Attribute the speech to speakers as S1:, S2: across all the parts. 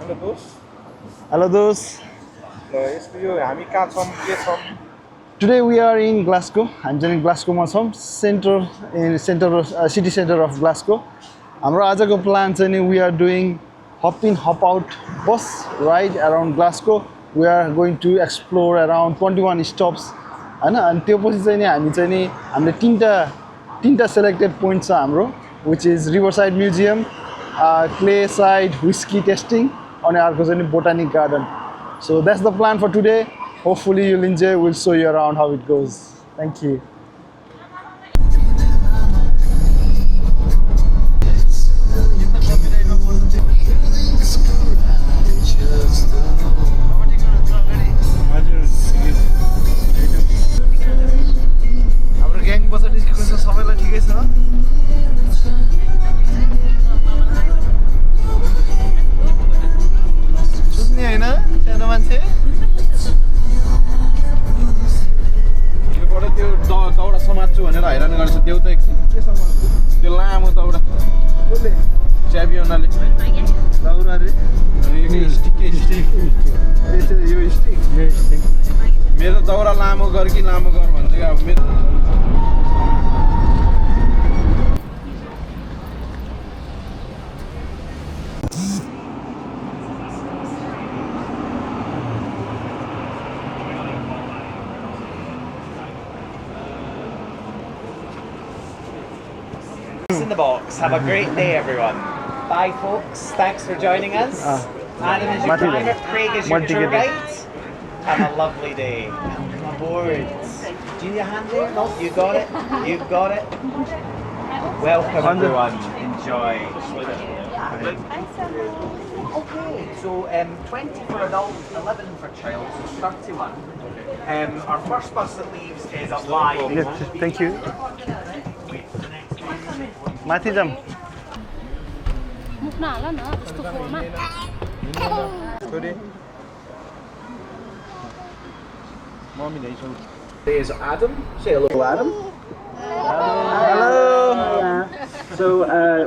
S1: Hello दोस्त.
S2: Hello those. Today we are in Glasgow. I'm in Glasgow Masam city center of Glasgow. हाम्रो आजको plan चाहिँ नि we are doing hop in hop out bus ride around Glasgow. We are going to explore around 21 stops. हैन अनि त्यसपछि चाहिँ नि हामी चाहिँ नि हामीले तीनटा selected points छ हाम्रो, which is Riverside Museum, Clay Side Whiskey Tasting, अनि अर्को चाहिँ नि Botanic Garden. So that's the plan for today. Hopefully you'll enjoy. We'll show you around how it goes. Thank you. हाम्रो ग्याङ पछाडि कुन सबैलाई ठिकै छ? सुत्ने हैन सानो मान्छे? त्यो दौडा समात्छु भनेर हैरान गर्छ त्यो त एकछिन के समात्छु त्यो लामो दौडा कसले च्याम्पियनले दौडा रे यो स्टिक यो स्टिक मेरो दौडा लामो गर कि लामो गर भन्दै अब मेरो
S3: in the box. Have a great day, everyone. Bye, folks. Thanks for joining us. Adam is your driver, Craig is your tour guide. Have a lovely day. Welcome aboard. Do you need a hand there? No, you got it. You got it. Welcome, everyone. Enjoy. Okay, so 20 for adult, 11 for child, so 31. Our first bus that leaves is a live.
S2: Yes, thank you. माथि जाम
S4: मुखमा हाल न त्यस्तो फोनमा
S1: छोरी mummy दै छौ.
S3: There's Adam. Say hello, Adam.
S2: Hello.
S5: So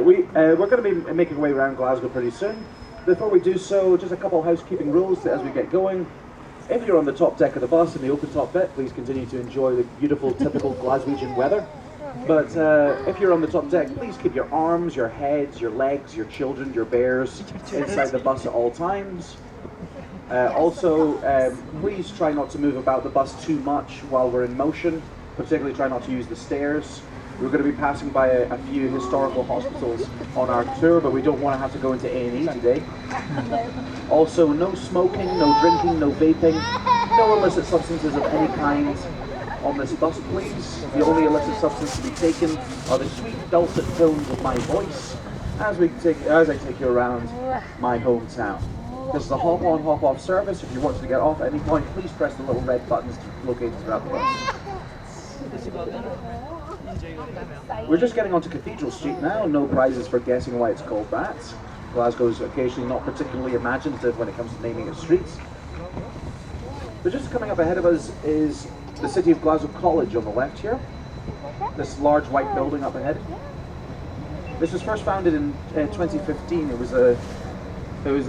S5: we're going to be making our way around Glasgow pretty soon. Before we do so, just a couple of housekeeping rules as we get going. If you're on the top deck of the bus in the open top bit, please continue to enjoy the beautiful, typical Glaswegian weather. But if you're on the top deck, please keep your arms, your heads, your legs, your children, your bears inside the bus at all times. Also, please try not to move about the bus too much while we're in motion. Particularly try not to use the stairs. We're going to be passing by a few historical hospitals on our tour, but we don't want to have to go into A&E today. Also, no smoking, no drinking, no vaping, no illicit substances of any kind on this bus, please. The only illicit substance to be taken are the sweet dulcet tones of my voice as I take you around my hometown. This is a hop-on, hop-off service. If you want to get off at any point, please press the little red buttons located throughout the bus. We're just getting onto Cathedral Street now. No prizes for guessing why it's called that. Glasgow is occasionally not particularly imaginative when it comes to naming its streets. But just coming up ahead of us is the City of Glasgow College on the left here. This large white building up ahead. This was first founded in 2015. It was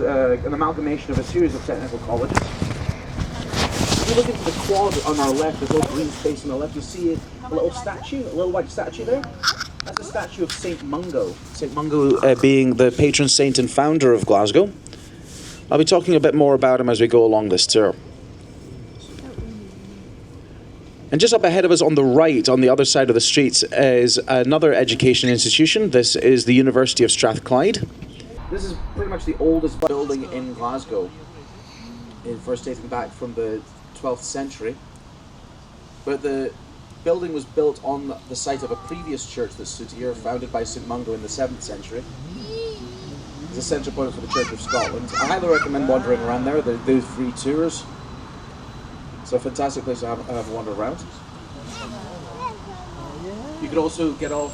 S5: an amalgamation of a series of technical colleges. If you look into the quad on our left, there's a little green space on the left, you see a little statue, a little white statue there. That's a statue of St. Mungo. St. Mungo being the patron saint and founder of Glasgow. I'll be talking a bit more about him as we go along this tour. And just up ahead of us on the right, on the other side of the streets, is another education institution. This is the University of Strathclyde. This is pretty much the oldest building in Glasgow, first dating back from the 12th century. But the building was built on the site of a previous church that stood here, founded by St. Mungo in the 7th century. It's a central point for the Church of Scotland. I highly recommend wandering around there. They do free tours. So a fantastic place to have a wander around. You could also get off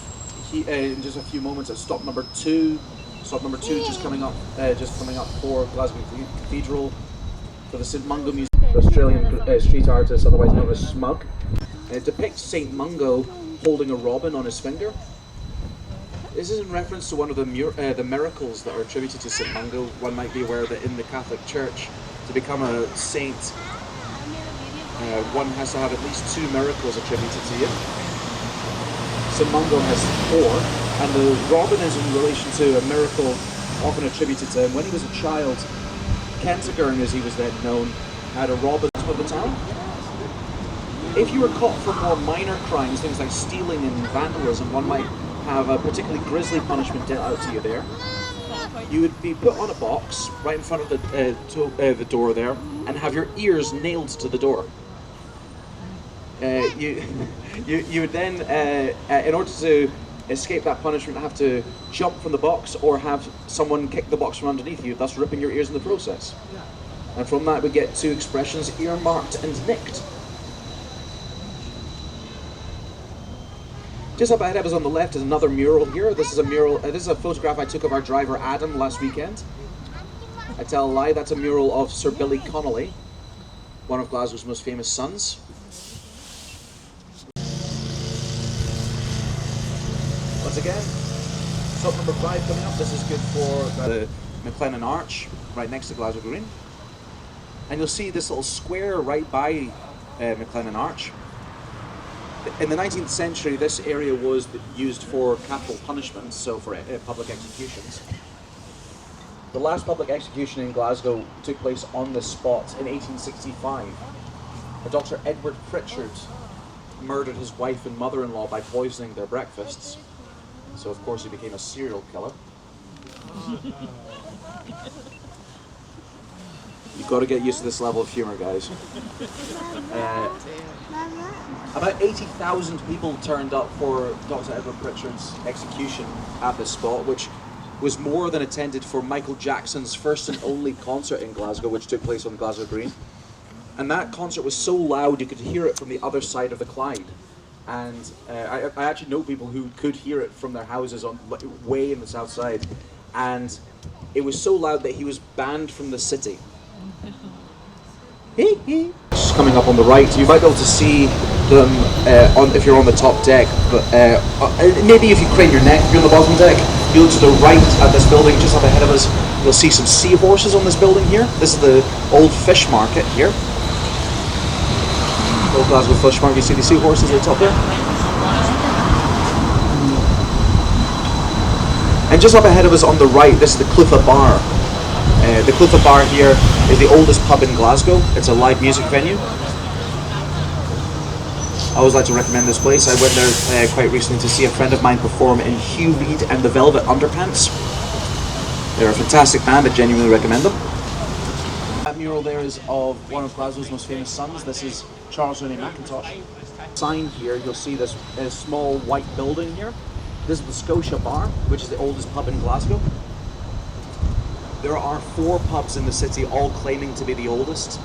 S5: in just a few moments at stop number 2. Stop number 2 just coming up for Glasgow Cathedral for the St. Mungo Museum, the Australian street artist, otherwise known as Smug. And it depicts St. Mungo holding a robin on his finger.
S3: This is in reference to one of the miracles that are attributed to St. Mungo. One might be aware that in the Catholic Church, to become a saint, one has to have at least 2 miracles attributed to you. St. Mungo has 4, and the robin is in relation to a miracle often attributed to him. When he was a child, Kentigern, as he was then known, had a robin of the town. If you were caught for more minor crimes, things like stealing and vandalism, one might have a particularly grisly punishment dealt out to you there. You would be put on a box right in front of the door there, and have your ears nailed to the door. You would then, in order to escape that punishment, have to jump from the box or have someone kick the box from underneath you, thus ripping your ears in the process. And from that we get 2 expressions, earmarked and nicked. Just up ahead of us on the left is another mural here. This is a mural. This is a photograph I took of our driver Adam last weekend. I tell a lie, that's a mural of Sir Billy Connolly, one of Glasgow's most famous sons. Once again, stop number 5 coming up. This is good for the McLennan Arch, right next to Glasgow Green. And you'll see this little square right by McLennan Arch. In the 19th century, this area was used for capital punishments, so for public executions. The last public execution in Glasgow took place on this spot in 1865. Dr. Edward Pritchard murdered his wife and mother-in-law by poisoning their breakfasts. So of course he became a serial killer. You've got to get used to this level of humour, guys. About 80,000 people turned up for Dr. Edward Pritchard's execution at this spot, which was more than attended for Michael Jackson's first and only concert in Glasgow, which took place on Glasgow Green. And that concert was so loud you could hear it from the other side of the Clyde. And I actually know people who could hear it from their houses on way in the south side. And it was so loud that he was banned from the city. Just coming up on the right, you might be able to see them if you're on the top deck, but maybe if you crane your neck, if you're on the bottom deck, you look to the right at this building just up ahead of us, you'll see some seahorses on this building here. This is the old fish market here. Old Glasgow fish market, you see the seahorses at the top there? And just up ahead of us on the right, this is the Clutha Bar. The Clutha Bar here is the oldest pub in Glasgow. It's a live music venue. I always like to recommend this place. I went there quite recently to see a friend of mine perform in Hugh Reed and the Velvet Underpants. They're a fantastic band, I genuinely recommend them. That mural there is of one of Glasgow's most famous sons. This is Charles Rennie Mackintosh. Sign here, you'll see this small white building here. This is the Scotia Bar, which is the oldest pub in Glasgow. There are 4 pubs in the city, all claiming to be the oldest.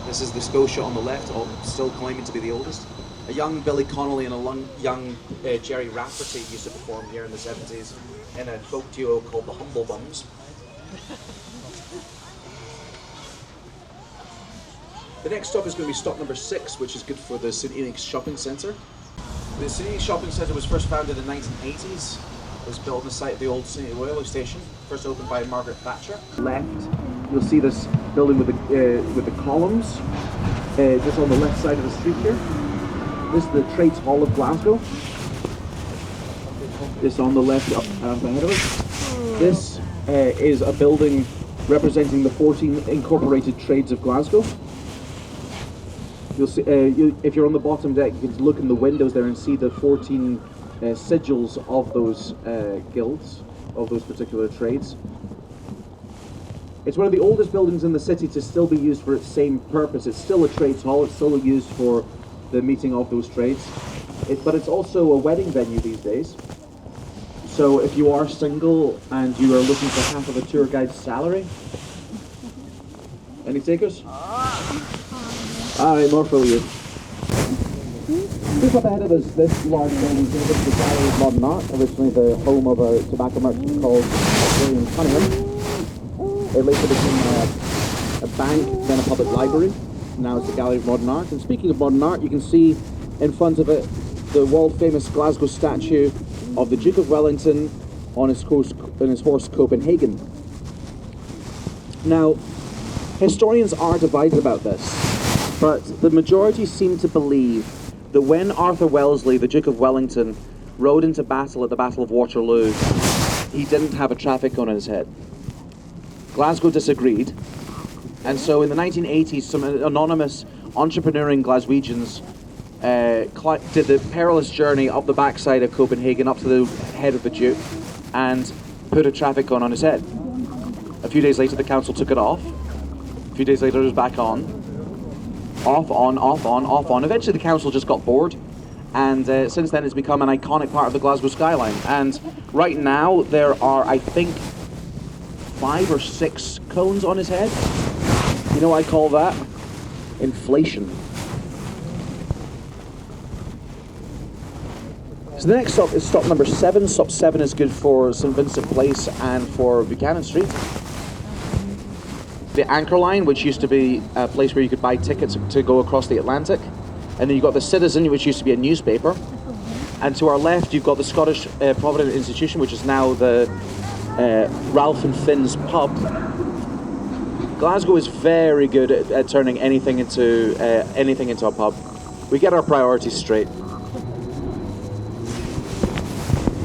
S3: This is the Scotia on the left, all still claiming to be the oldest. A young Billy Connolly and a young Jerry Rafferty used to perform here in the 70s in a folk duo called the Humble Bums. The next stop is going to be stop number 6, which is good for the St. Enix Shopping Centre. The St. Enix Shopping Centre was first founded in the 1980s. It was built on the site of the old St. Enix railway station, first opened by Margaret Thatcher. Left, you'll see this building with the columns, just on the left side of the street here. This is the Trades Hall of Glasgow. This on the left up ahead of us. This is a building representing the 14 incorporated trades of Glasgow. You'll see, if you're on the bottom deck, you can look in the windows there and see the 14 sigils of those guilds, of those particular trades. It's one of the oldest buildings in the city to still be used for its same purpose. It's still a trades hall, it's still used for the meeting of those trades. But it's also a wedding venue these days. So if you are single and you are looking for half of a tour guide's salary, any takers? Alright, more for you. Just up ahead of us, this large building is the Gallery of Modern Art, originally the home of a tobacco merchant called William Cunningham. It later became a bank, then a public library. Now it's the Gallery of Modern Art. And speaking of modern art, you can see in front of it the world-famous Glasgow statue of the Duke of Wellington
S5: on his horse Copenhagen. Now, historians are divided about this, but the majority seem to believe that when Arthur Wellesley, the Duke of Wellington, rode into battle at the Battle of Waterloo, he didn't have a traffic cone on his head. Glasgow disagreed, and so in the 1980s, some anonymous entrepreneuring Glaswegians did the perilous journey up the backside of Copenhagen up to the head of the Duke and put a traffic cone on his head. A few days later, the council took it off. A few days later, it was back on. Off, on, off, on, off, on. Eventually, the council just got bored, and since then, it's become an iconic part of the Glasgow skyline. And right now, there are, I think, 5 or 6 cones on his head. You know what I call that? Inflation. So the next stop is stop number 7. Stop 7 is good for St Vincent Place and for Buchanan Street. The Anchor Line, which used to be a place where you could buy tickets to go across the Atlantic. And then you've got the Citizen, which used to be a newspaper. And to our left, you've got the Scottish Provident Institution, which is now the Ralph and Finn's pub. Glasgow is very good at turning anything into a pub. We get our priorities straight.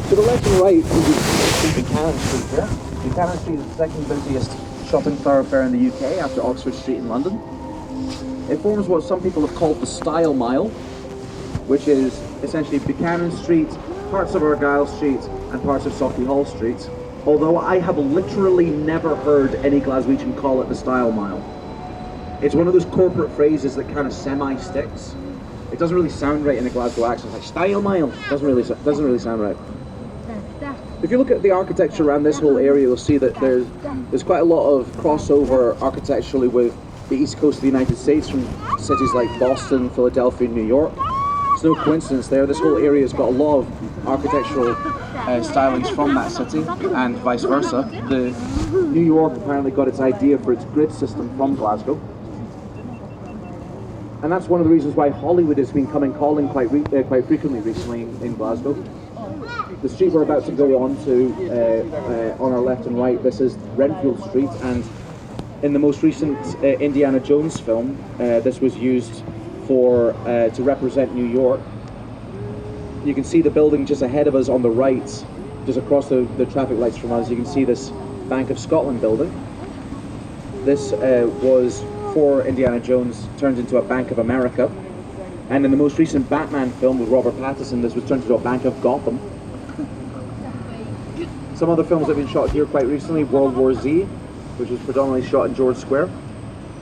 S5: To the left and right, you see Buchanan Street here. Buchanan Street is the second busiest shopping thoroughfare in the UK after Oxford Street in London. It forms what some people have called the Style Mile, which is essentially Buchanan Street, parts of Argyle Street, and parts of Sauchiehall Street. Although I have literally never heard any Glaswegian call it the Style Mile. It's one of those corporate phrases that kind of semi-sticks. It doesn't really sound right in a Glasgow accent. It's like Style Mile. Doesn't really sound right. If you look at the architecture around this whole area, you'll see that there's quite a lot of crossover architecturally with the east coast of the United States, from cities like Boston, Philadelphia, and New York. There's no coincidence there. This whole area has got a lot of architectural stylings from that city, and vice versa. New York apparently got its idea for its grid system from Glasgow. And that's one of the reasons why Hollywood has been calling quite frequently recently in Glasgow. The street we're about to go on to, on our left and right, this is Renfield Street, and in the most recent Indiana Jones film, this was used to represent New York. You can see the building just ahead of us on the right, just across the traffic lights from us. You can see this Bank of Scotland building. This was, for Indiana Jones, turned into a Bank of America. And in the most recent Batman film with Robert Pattinson, this was turned into a Bank of Gotham. Some other films that have been shot here quite recently: World War Z, which was predominantly shot in George Square.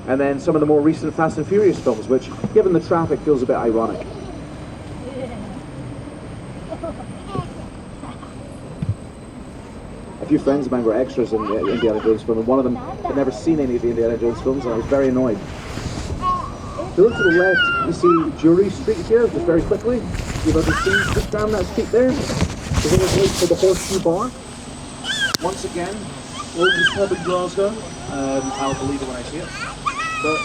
S5: And then some of the more recent Fast and Furious films, which, given the traffic, feels a bit ironic. A few friends of mine were extras in the Indiana Jones film, and one of them had never seen any of the Indiana Jones films, and I was very annoyed. If you look to the left, you see Jury Street here, just very quickly. You've ever seen just down that street there? There's a place for the Horseshoe Bar. Once again, oldest pub in Glasgow. I'll believe it when I see it. But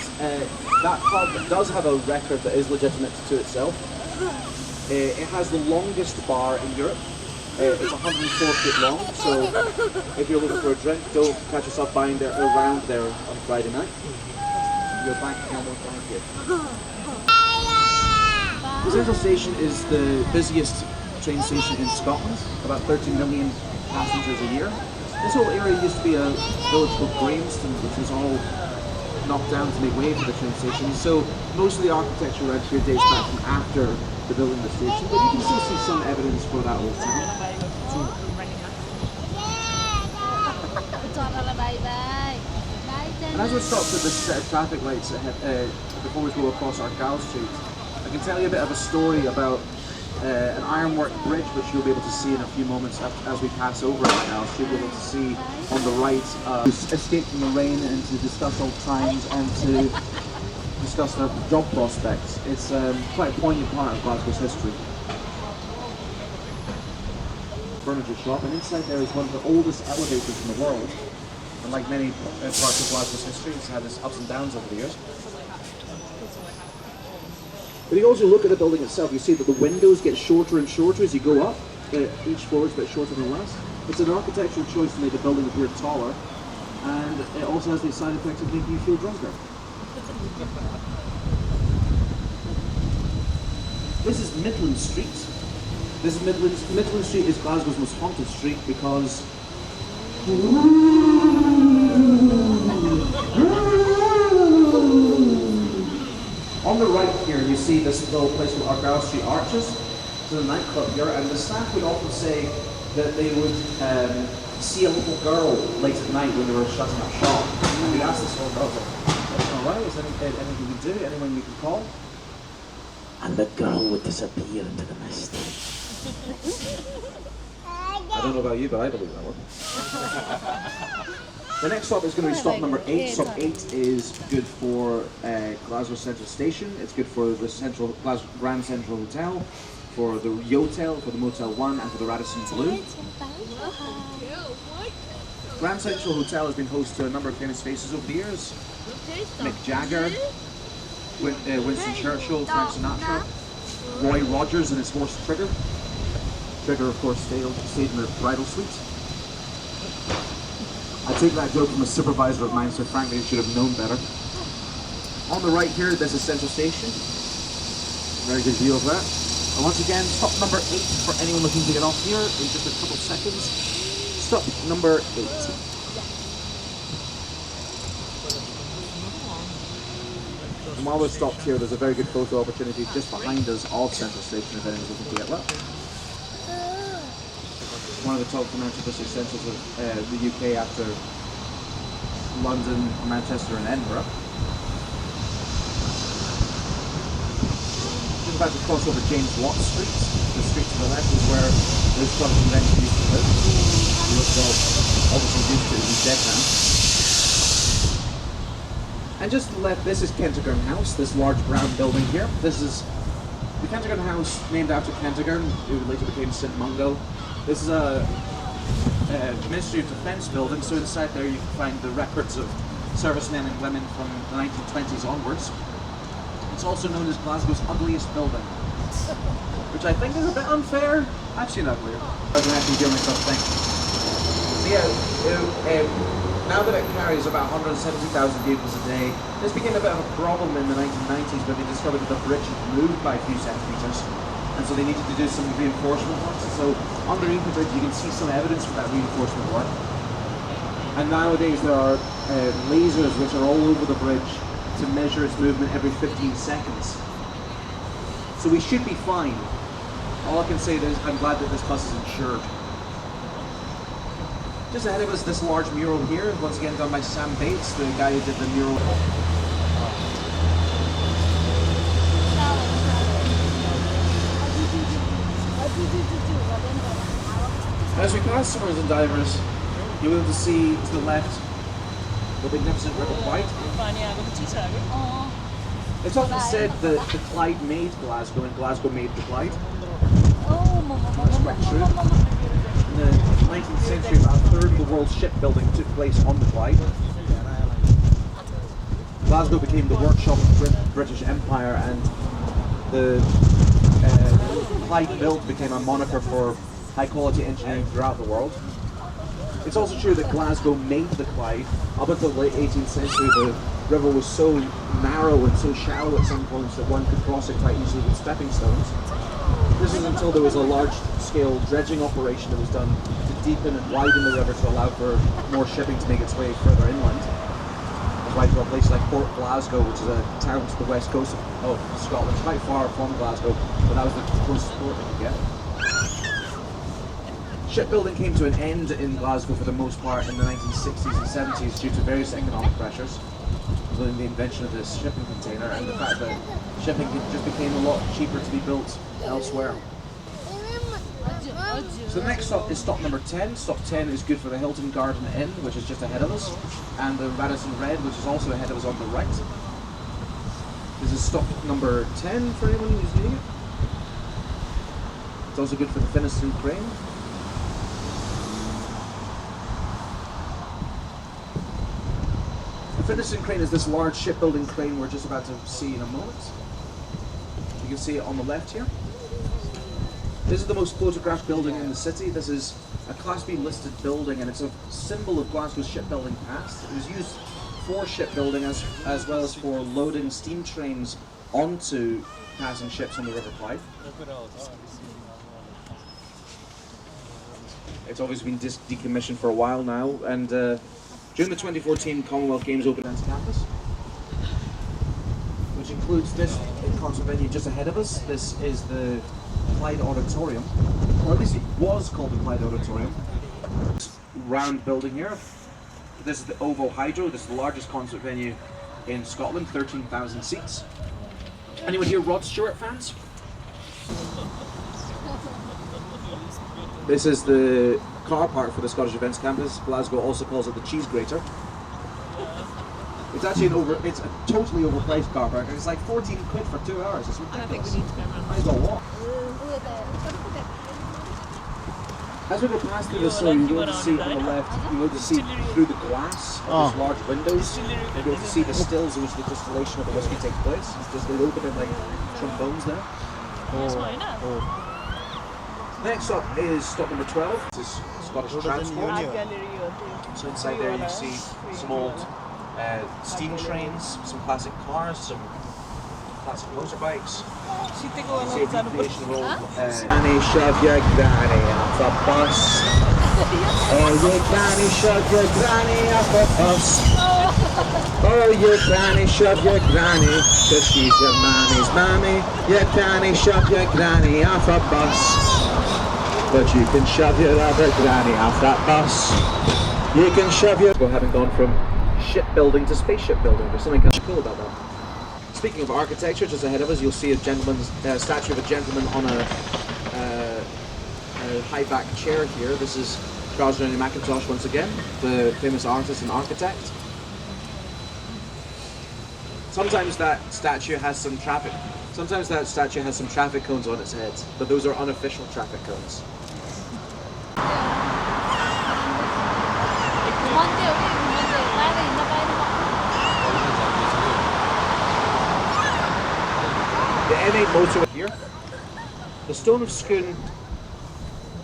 S5: that pub does have a record that is legitimate to itself. It has the longest bar in Europe. It's 104 feet long, so if you're looking for a drink, don't catch yourself buying around there on Friday night. Your bank account won't thank you. The Central Station is the busiest train station in Scotland, about 13 million passengers a year. This whole area used to be a village called Graveston, which was all knocked down to make way for the train station. So most of the architecture around here dates back from after the building of the station, but you can still see some evidence for that old town. And as we stop at this set of traffic lights before we go across Argyle Street, I can tell you a bit of a story about an ironwork bridge, which you'll be able to see in a few moments as we pass over Argyle Street. You'll be able to see on the right escape from the rain and to discuss old times and to discuss their job prospects. It's quite a poignant part of Glasgow's history. Furniture shop, and inside there is one of the oldest elevators in the world. And like many parts of Glasgow's history, it's had its ups and downs over the years. But you also look at the building itself, you see that the windows get shorter and shorter as you go up. Each floor is a bit shorter than the last. It's an architectural choice to make the building appear taller, and it also has the side effect of making you feel drunker. This is Midland Street. This is Midland Street is Glasgow's most haunted street because on the right here you see this little place called Argyle Street Arches. It's a nightclub here, and the staff would often say that they would see a little girl late at night when they were shutting up shop. And we'd ask this little girl, alright, is there anything you can do? Anyone you can call? And the girl would disappear into the mist. I don't know about you, but I believe that one. The next stop is going to be stop number 8. Stop 8 is good for Glasgow Central Station. It's good for the Glasgow Grand Central Hotel, for the Yotel, for the Motel 1, and for the Radisson Blu. Grand Central Hotel has been host to a number of famous faces over the years. Mick Jagger, Winston Churchill, Frank Sinatra, Roy Rogers and his horse Trigger. Trigger, of course, stayed in the bridal suite. I take that joke from a supervisor of mine, so frankly, I should have known better. On the right here, this is Central Station. Very good view of that. And once again, stop number 8 for anyone looking to get off here in just a couple seconds. Stop number 8. And while we're stopped here, there's a very good photo opportunity just behind us of Central Station if anyone's looking to get that. One of the top financial district centres of the UK after London, Manchester and Edinburgh. Just about to cross over James Watt Street. The street to the left is where this club convention used to live. He was obviously used to it, he's dead now. And just to the left, this is Kentigern House, this large brown building here. This is the Kentigern House, named after Kentigern, who later became St Mungo. This is a Ministry of Defence building, so inside there you can find the records of servicemen and women from the 1920s onwards. It's also known as Glasgow's ugliest building, which I think is a bit unfair. I've seen uglier. I can actually do myself think. So yeah, now that it carries about 170,000 vehicles a day, this became a bit of a problem in the 1990s when they discovered that the bridge had moved by a few centimetres. And so they needed to do some reinforcement work. So underneath the bridge you can see some evidence for that reinforcement work. And nowadays there are lasers which are all over the bridge to measure its movement every 15 seconds. So we should be fine. All I can say is I'm glad that this bus is insured. Just ahead of us, this large mural here, once again done by Sam Bates, the guy who did the mural. As we pass swimmers and divers, you'll be able to see to the left the magnificent River Clyde. It's often said that the Clyde made Glasgow and Glasgow made the Clyde. That's quite true. In the 19th century, about a third of the world's shipbuilding took place on the Clyde. Glasgow became the workshop of the British Empire, and the Clyde build became a moniker for high-quality engineering throughout the world. It's also true that Glasgow made the Clyde. Up until the late 18th century, the river was so narrow and so shallow at some points that one could cross it quite easily with stepping stones. This is until there was a large-scale dredging operation that was done to deepen and widen the river to allow for more shipping to make its way further inland. Right to a place like Port Glasgow, which is a town to the west coast of Scotland. It's quite far from Glasgow, but that was the closest port they could get. Shipbuilding came to an end in Glasgow for the most part in the 1960s and 70s due to various economic pressures, including the invention of the shipping container and the fact that shipping just became a lot cheaper to be built elsewhere. So the next stop is stop number 10. Stop 10 is good for the Hilton Garden Inn, which is just ahead of us, and the Radisson Red, which is also ahead of us on the right. This is stop number 10 for anyone who's needing it. It's also good for the Finnieston Crane. The Finnieston Crane is this large shipbuilding crane we're just about to see in a moment. You can see it on the left here. This is the most photographed building in the city. This is a Class B listed building, and it's a symbol of Glasgow's shipbuilding past. It was used for shipbuilding as well as for loading steam trains onto passing ships on the River Clyde. It's obviously been decommissioned for a while now, and during the 2014 Commonwealth Games open events campus, which includes this concert venue just ahead of us. This is the Clyde Auditorium, or at least it was called the Clyde Auditorium. This round building here. This is the Ovo Hydro. This is the largest concert venue in Scotland, 13,000 seats. Anyone here Rod Stewart fans? This is the car park for the Scottish Events Campus. Glasgow also calls it the Cheese Grater. It's actually it's a totally overpriced car park. It's like 14 quid for 2 hours. It's ridiculous. Might as well walk. As we go past through the store, you're going to see on the left, you're going to see through the glass of these large windows, you're going to see the stills in which the distillation of the whiskey takes place. It's just a little bit of like trombones there. Next up is stop number 12. This is Scottish transport. So inside there you see some old steam trains, some classic cars, some classic motorbikes. You see a recreation of old Granny, shove your granny off a bus. Oh, your granny, shove your granny off a bus. Oh, your granny, shove your granny, cause she's your mammy's mammy. Your granny, shove your granny off a bus. But you can shove your other granny off that bus. You can shove your... Having gone from shipbuilding to spaceship building, there's something kind of cool about that. Speaking of architecture, just ahead of us, you'll see a gentleman's statue of a gentleman on a high-back chair here. This is Charles Rennie Mackintosh once again, the famous artist and architect. Sometimes that statue has some traffic. Sometimes that statue has some traffic cones on its head, but those are unofficial traffic cones. The M8 motorway here. The Stone of Scone,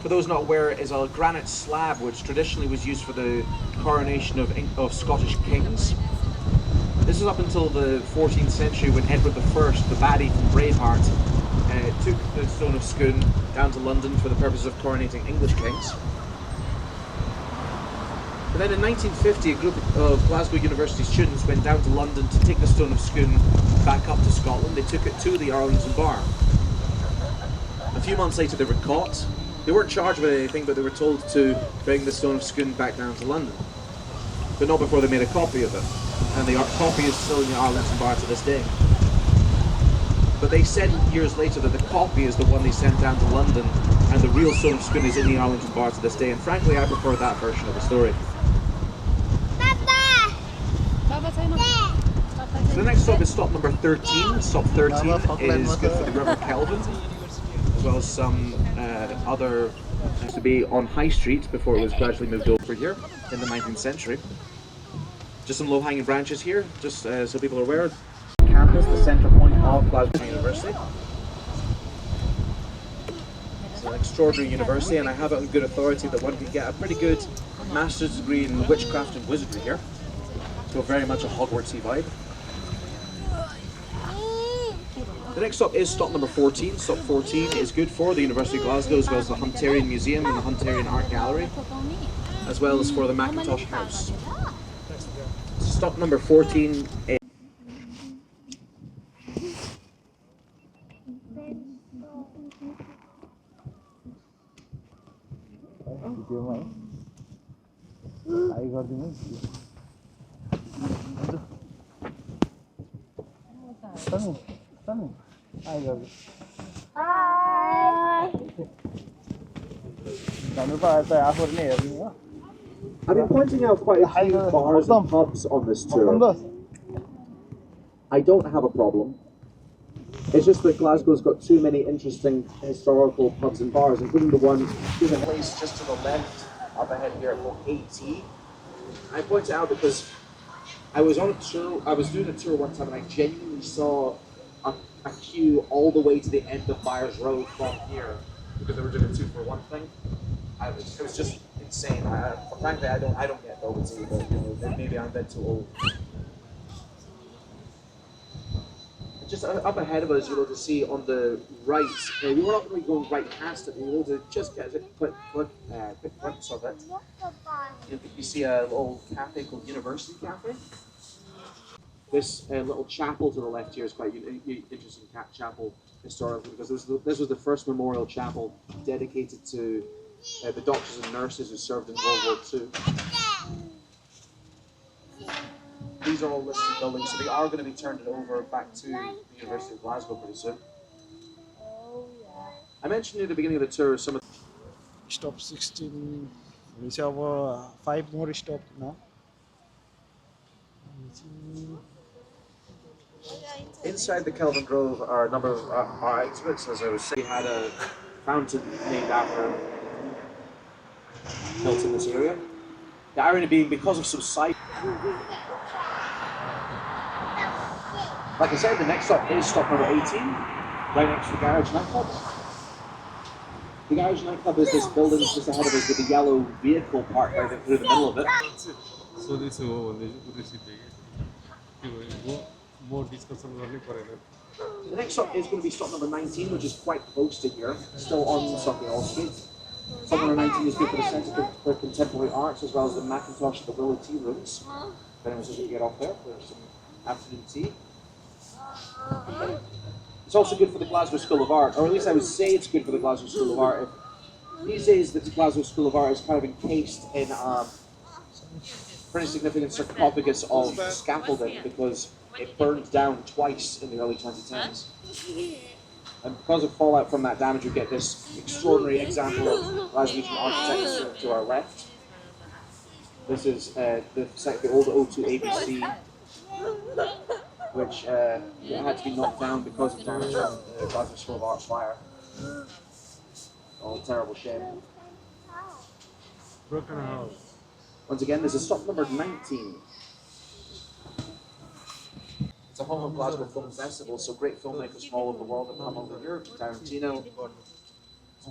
S5: for those not aware, is a granite slab which traditionally was used for the coronation of Scottish kings. This is up until the 14th century when Edward I, the baddie from Braveheart, took the Stone of Scone down to London for the purpose of coronating English kings. But then in 1950, a group of Glasgow University students went down to London to take the Stone of Scone back up to Scotland. They took it to the Arlington Bar. A few months later they were caught. They weren't charged with anything, but they were told to bring the Stone of Scone back down to London. But not before they made a copy of it. And the copy is still in the Arlington Bar to this day. But they said years later that the copy is the one they sent down to London, and the real Stone of Scone is in the Arlington Bar to this day. And frankly, I prefer that version of the story. So the next stop is stop number 13. Stop 13 is good for the River Kelvin, as well as some other used to be on High Street before it was gradually moved over here in the 19th century. Just some low-hanging branches here, just so people are aware. Campus, the centre point of Glasgow University. It's an extraordinary university, and I have it on good authority that one can get a pretty good master's degree in witchcraft and wizardry here. So very much a Hogwartsy vibe. The next stop is stop number 14. Stop 14 is good for the University of Glasgow, as well as the Hunterian Museum and the Hunterian Art Gallery, as well as for the Mackintosh House. Stop number 14 is... I've been pointing out quite a few bars and pubs on this tour. I don't have a problem. It's just that Glasgow's got too many interesting historical pubs and bars, including the one in a place just to the left up ahead here called AT. I point it out because I was on a tour, I was doing a tour one time and I genuinely saw a queue all the way to the end of Byers Road from here because they were doing a 2-for-1 thing. it was just insane. Frankly, I don't get dolphins either. You know, maybe I'm a bit too old. Just up ahead of us, you're able to see on the right. We were not really going right past it. We were able to just get a quick glimpse of it. You see a little cafe called University Cafe. This little chapel to the left here is quite interesting chapel historically, because this was the first memorial chapel dedicated to the doctors and nurses who served in World War II. These are all listed buildings, so they are going to be turned over back to the University of Glasgow pretty soon. I mentioned at the beginning of the tour some of
S2: Stop 16. We have 5 more stop now.
S5: Inside the Kelvin Grove are a number of our exhibits. As I was saying, we had a fountain named after built in this area. The irony being, because of some site. Like I said, the next stop is stop number 18, right next to the Garage Nightclub. The Garage Nightclub is this building just ahead of us with the yellow vehicle parked right through the middle of it.
S4: So this more discussion.
S5: The next stop is going to be stop number 19, which is quite close to here, still on Sauchiehall Street. Stop number 19 is good for the Centre for Contemporary Arts, as well as the Macintosh and the Willow Tea Rooms. If anyone's looking to get off there for some afternoon tea. It's also good for the Glasgow School of Art, or at least I would say it's good for the Glasgow School of Art. These days, the Glasgow School of Art is kind of encased in a pretty significant sarcophagus of scaffolding because it burned down twice in the early 2010s. And because of fallout from that damage, you get this extraordinary example of Glaswegian architecture to our left. This is the old O2 ABC, which had to be knocked down because of damage from the Glasgow School of Art fire. Oh, terrible shame.
S4: Broken house.
S5: Once again, this is stop number 19. It's a home of Glasgow Film Festival, so great filmmakers from all over the world have come over here. Tarantino,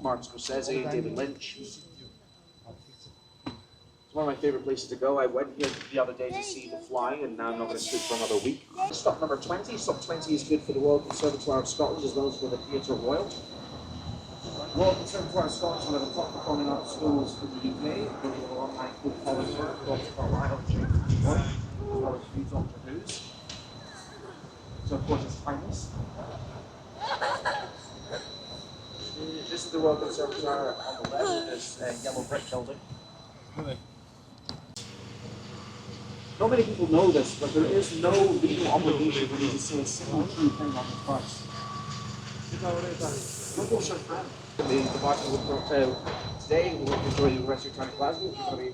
S5: Martin Scorsese, David Lynch. It's one of my favourite places to go. I went here the other day to see The Fly, and now I'm not going to sleep for another week. Stop number 20. Stop 20 is good for the Royal Conservatoire of Scotland, as well as for the Theatre Royal. Royal Conservatoire of Scotland is one of the top performing art schools in the UK. With a long night called Falkirk, Dr. Carlisle, as well as a few Doctor Who's. So of course it's timeless. This is the Royal Conservatoire on the left, this yellow brick building. Not many people know this, but there is no legal obligation for you to say a single true thing on the bus. The departure today, we hope you enjoy the rest of your time in Glasgow. We're going to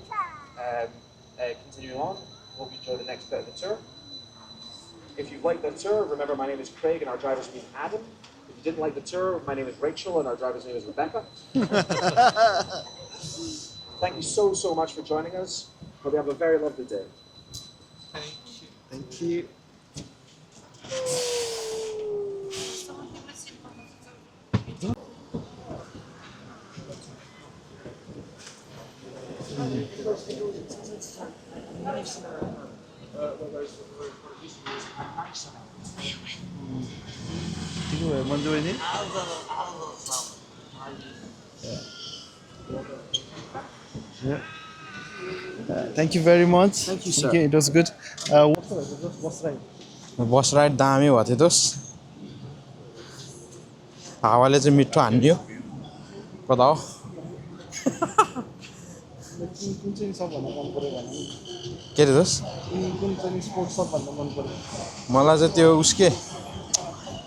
S5: be continuing on. Hope you enjoy the next bit of the tour. If you liked the tour, remember my name is Craig and our driver's name is Adam. If you didn't like the tour, my name is Rachel and our driver's name is Rebecca. Thank you so much for joining us. Hope you have a very lovely day.
S2: Thank you. Thank you very much.
S5: Thank you, sir.
S2: Okay, it was good. What's right?
S6: बस ride दामी भएको थियो दोस् हावाले चाहिँ मिठो हान्यो कता हो
S2: कुन चाहिँ सबभन्दा मन पर्यो भने
S6: के रे दोस्
S2: कुन चाहिँ स्पोर्ट्स सबभन्दा मन पर्यो
S6: मलाई चाहिँ त्यो उसके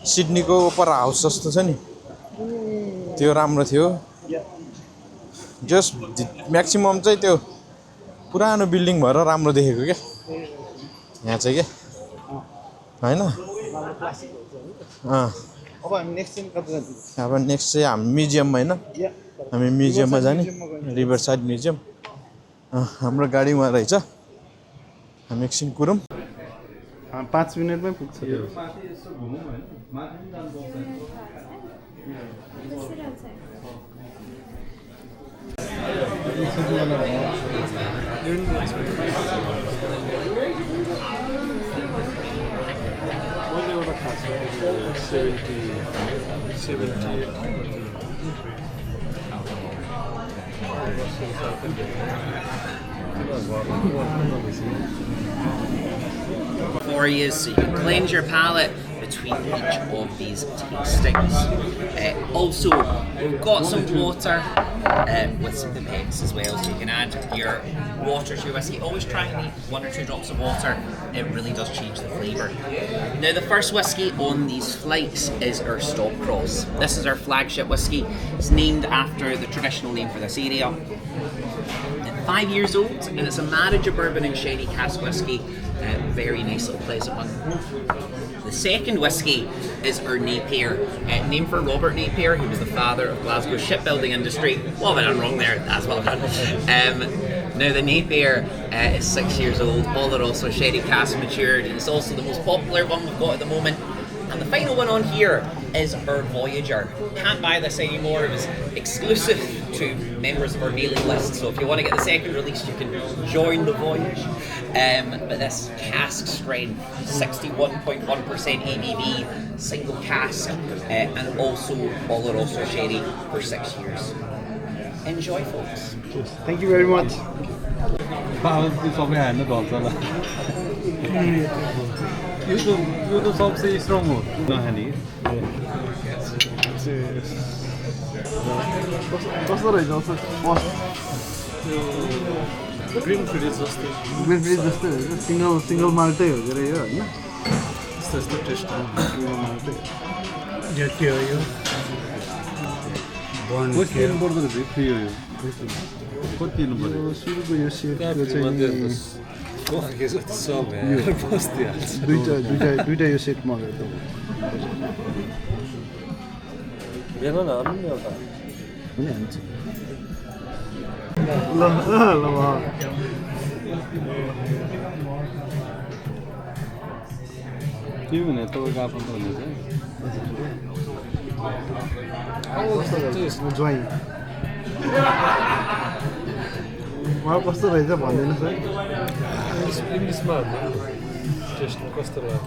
S6: सिडनीको ओपेरा हाउस जस्तो छ नि त्यो राम्रो थियो जस्ट म्याक्सिमम चाहिँ त्यो पुरानो बिल्डिङ भएर राम्रो देखेको क्या यहाँ चाहिँ के हैन
S2: अब हामी नेक्स्ट चाहिँ कता जान्छौँ
S6: अब नेक्स्ट चाहिँ हामी म्युजियम हैन हामी म्युजियममा जाने रिभर साइड म्युजियम हाम्रो गाडी वहाँ रहेछ हामी एकछिन कुरौँ
S2: 5 मिनेटमै पुग्छ
S7: For you, so you can cleanse your palate between each of these tastings. Also, we've got some water with some pipettes as well, so you can add your water to your whiskey. Always try and leave 1 or 2 drops of water. It really does change the flavour. Now, the first whiskey on these flights is our Stop Cross. This is our flagship whiskey. It's named after the traditional name for this area. 5 years old, and it's a marriage of bourbon and sherry cask whiskey. Very nice little pleasant one. The second whiskey is our Napier, named for Robert Napier, who was the father of Glasgow's shipbuilding industry. What have I done wrong there? That's well done. Now the Napier is 6 years old. All are also sherry cask matured, and it's also the most popular one we've got at the moment. And the final one on here is our Voyager. Can't buy this anymore. It was exclusive to members of our mailing list. So if you want to get the second release, you can join the voyage. But this cask strength, 61.1% ABV, single cask, and also Oloroso sherry for 6 years. Enjoy, folks.
S2: Thank you very much.
S4: यो तो सबसे strong हो नखाने
S2: कस्तो रहेछ
S4: green fridge जस्तो
S2: green fridge जस्तै रहेछ single माल्टै हो के अरे यो होइन
S4: यस्तो यस्तो टेस्ट
S2: सिङ्गल माल्टै
S8: यो के हो यो
S4: कति दिनु पर्दो रहेछ फ्री हो यो कति दिनु पर्यो
S2: सुरुको यो सेटको चाहिँ दुईटा यो सेट मगाएको ल
S4: के भने तपाईँको आफ्नो त हुनेछ
S2: ज्वाइँ उहाँ कस्तो रहेछ भनिदिनुहोस् है
S4: इङ्ग्लिसमा टेस्ट कस्तो रह्यो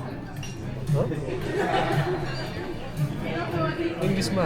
S4: इङ्ग्लिसमा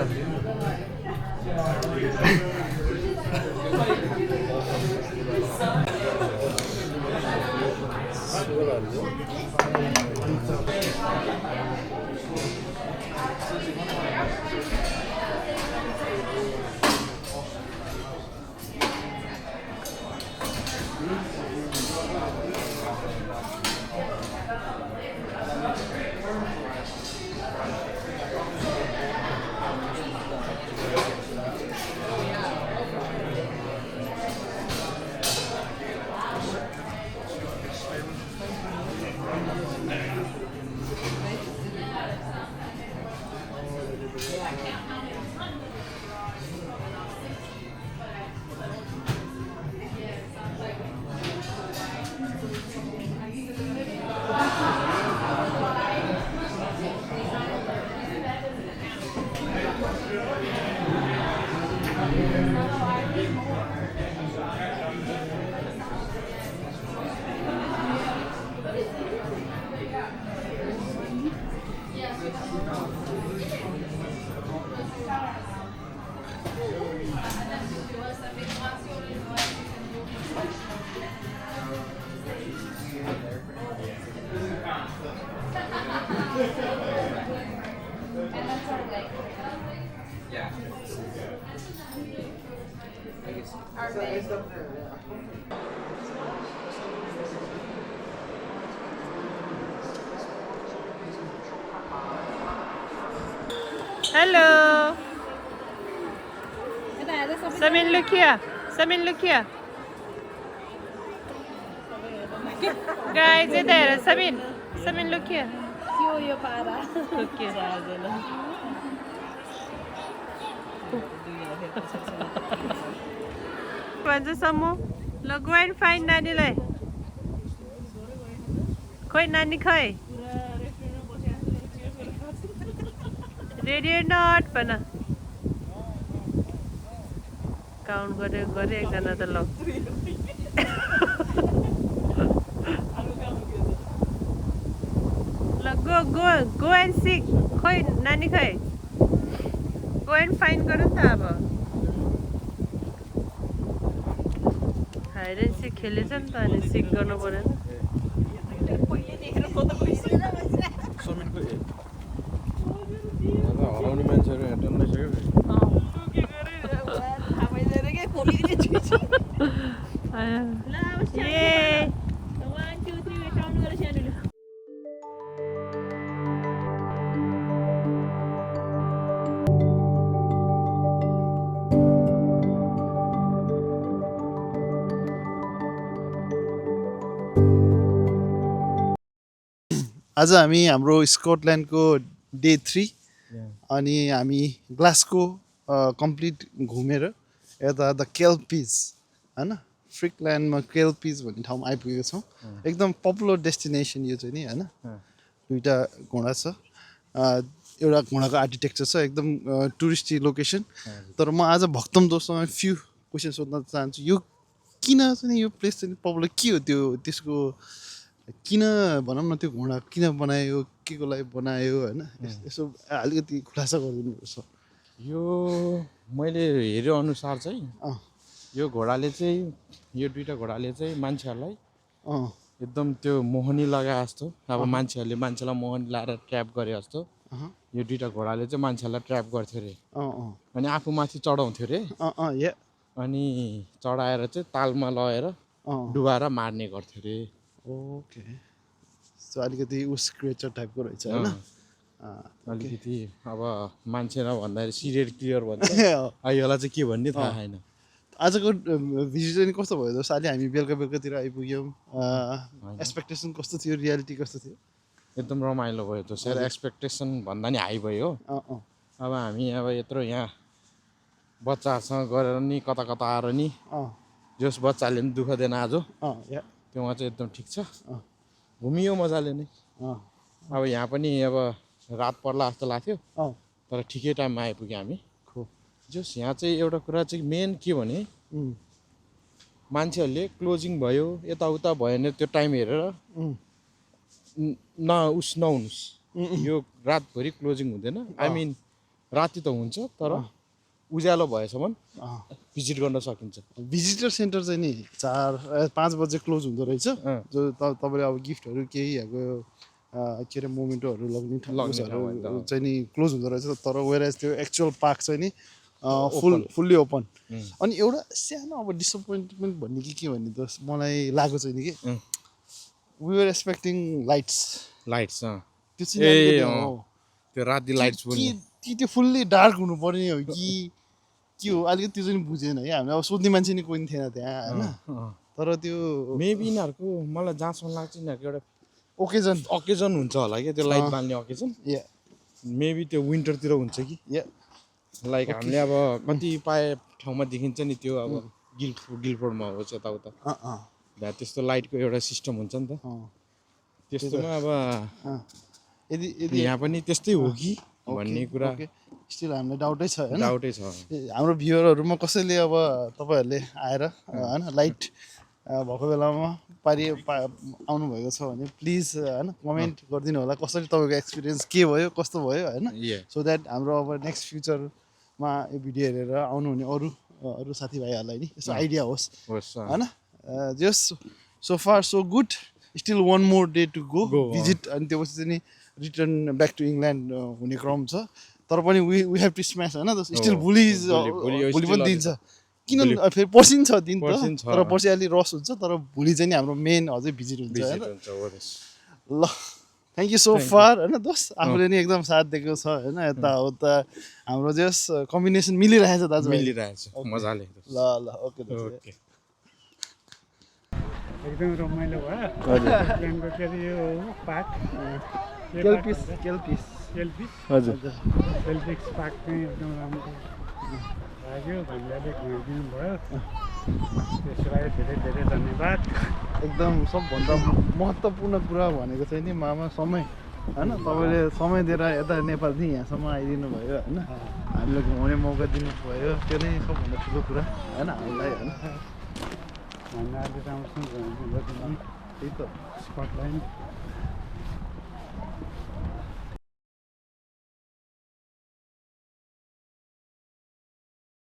S9: Hello. Samin, look here. Samin, look here. Guys, there. Samin. Samin, look here. Look here. What's the Samu? Look, go and find Nani. Koi Nani Kai. Ready or not, Pana? Count गरे एकजना त ल go and seek खोइ नानी खै go and find गरौँ त अब हाइड एन्ड सिक खेलेछ नि त अनि सिक गर्नु परेन
S1: हराउने मान्छेहरू यहाँ टन्नाइसक्यो
S2: आज हामी हाम्रो स्कटल्यान्डको डे 3 अनि हामी ग्लास्को कम्प्लिट घुमेर यता द केल्पिज हैन फ्रिकल्यान्डमा केल्पिज भन्ने ठाउँमा आइपुगेको छौँ एकदम पपुलर डेस्टिनेसन यो चाहिँ नि हैन दुईटा घोडा छ एउटा घोडाको आर्किटेक्चर छ एकदम टुरिस्टी लोकेसन तर म आज भक्तम दोस्तसँग फ्यु क्वेसन सोध्न चाहन्छु यो किन चाहिँ यो प्लेस चाहिँ पपुलर के हो त्यो त्यसको किन भनौँ न त्यो घोडा किन बनायो के को लागि बनायो होइन यसो अलिकति खुलासा गरिदिनुपर्छ
S6: यो मैले हेरे अनुसार चाहिँ यो घोडाले चाहिँ यो दुईटा घोडाले चाहिँ मान्छेहरूलाई एकदम त्यो मोहनी लगाए जस्तो अब मान्छेहरूले मान्छेलाई मोहनी लाएर ट्र्याप गरे जस्तो यो दुईटा घोडाले चाहिँ मान्छेहरूलाई ट्र्याप गर्थ्यो अरे अनि आफू माथि चढाउँथ्यो अरे अनि चढाएर चाहिँ तालमा लगेर डुबाएर मार्ने गर्थ्यो अरे
S2: ओके सो अलिकति उस क्रिएचर टाइपको रहेछ होइन
S6: अलिकति अब मान्छे नभन्दाखेरि सिरियल क्लियर भन्छ यसलाई चाहिँ के भन्ने थाहा छैन
S2: आजको भिजिट चाहिँ कस्तो भयो दोस्त अहिले हामी बेलुकातिर आइपुग्यौँ एक्सपेक्टेसन कस्तो थियो रियालिटी कस्तो थियो
S6: एकदम रमाइलो भयो त सर एक्सपेक्टेसन भन्दा नि हाई भयो अब हामी अब यत्रो यहाँ बच्चाहरूसँग गरेर नि कता कता आएर नि जस बच्चाले पनि दुःख दिएन आज त्योमा चाहिँ एकदम ठिक छ घुमियो मजाले नै अब यहाँ पनि अब रात पर्ला जस्तो लाग्थ्यो तर ठिकै टाइममा आइपुग्यो हामी जस यहाँ चाहिँ एउटा कुरा चाहिँ मेन के भने मान्छेहरूले क्लोजिङ भयो यताउता भयो भने त्यो टाइम हेरेर नहुनुहोस् यो रातभरि क्लोजिङ हुँदैन आई मिन राति त हुन्छ तर उज्यालो भएसम्म भिजिट गर्न सकिन्छ
S2: भिजिटर सेन्टर चाहिँ नि 4-5 बजे क्लोज हुँदो रहेछ जो तपाईँले अब गिफ्टहरू केही अब के अरे मोमेन्टोहरू लग्ने ठाउँहरू चाहिँ नि क्लोज हुँदो रहेछ तर वेयरएज त्यो एक्चुअल पार्क चाहिँ नि फुल्ली ओपन अनि एउटा सानो अब डिसपोइन्टमेन्ट भन्ने के भन्ने त मलाई लागेको छैन कि वी वर एक्सपेक्टिङ लाइट्स
S6: त्यो चाहिँ त्यो राति लाइट्स
S2: कि त्यो फुल्ली डार्क हुनु पर्ने हो कि के हो अलिकति त्यो चाहिँ बुझेन है हामीले अब सोध्ने मान्छे नि कोही थिएन त्यहाँ होइन तर त्यो
S6: मेबी यिनीहरूको मलाई जहाँसम्म लाग्छ यिनीहरूको एउटा
S2: ओकेजन
S6: हुन्छ होला क्या त्यो लाइट बाल्ने ओकेजन मेबी त्यो विन्टरतिर हुन्छ कि लाइक हामीले अब कतिपय ठाउँमा देखिन्छ नि त्यो अब गिलफोर्डमा होस् यताउता त्यस्तो लाइटको एउटा सिस्टम हुन्छ नि त त्यस्तोमा अब यदि यहाँ पनि त्यस्तै हो कि भन्ने कुरा
S2: स्टिल हामीलाई डाउटै छ होइन हाम्रो भ्युअरहरूमा कसैले अब तपाईँहरूले आएर होइन लाइट भएको बेलामा आउनुभएको छ भने प्लिज होइन कमेन्ट गरिदिनु होला कसरी तपाईँको एक्सपिरियन्स के भयो कस्तो भयो होइन सो द्याट हाम्रो अब नेक्स्ट फ्युचरमा यो भिडियो हेरेर आउनुहुने अरू साथीभाइहरूलाई नि यसो आइडिया होस् होइन just so far so good still 1 more day to go visit अनि त्यो पछि चाहिँ नि रिटर्न ब्याक टु इङ्ल्यान्ड हुने क्रम छ तर पनि वी हेभ टु स्म्यास होइन स्टिल भोलि पनि दिन्छ किन फेरि पर्सि छ दिन त तर पर्सि अलिक रस हुन्छ तर भोलि चाहिँ नि हाम्रो मेन अझै भिजिट हुन्छ होइन ल थ्याङ्क यू सो फार होइन दोस्त आफूले नि एकदम साथ दिएको छ होइन यताउता हाम्रो जस कम्बिनेसन मिलिरहेछ दाजु
S6: मिलिरहेछ मजाले
S2: ल ओके
S8: एकदम रमाइलो भयो प्लानको के अरे यो पार्क
S2: केल्पिस हजुर
S8: केल्पिस पार्क चाहिँ एकदम राम्रो लाग्यो भन्नाले घुमाइदिनु भयो त्यसलाई धेरै धेरै धन्यवाद
S2: एकदम सबभन्दा महत्त्वपूर्ण कुरा भनेको चाहिँ नि मामा समय होइन तपाईँले समय दिएर यता नेपालदेखि यहाँसम्म आइदिनु भयो होइन हामीले घुमाउने मौका दिनु भयो त्यो नै सबभन्दा ठुलो कुरा होइन हामीलाई होइन
S8: भन्दा अहिले राम्रोसँग घुम्नु
S2: त्यही त
S8: स्कटल्यान्ड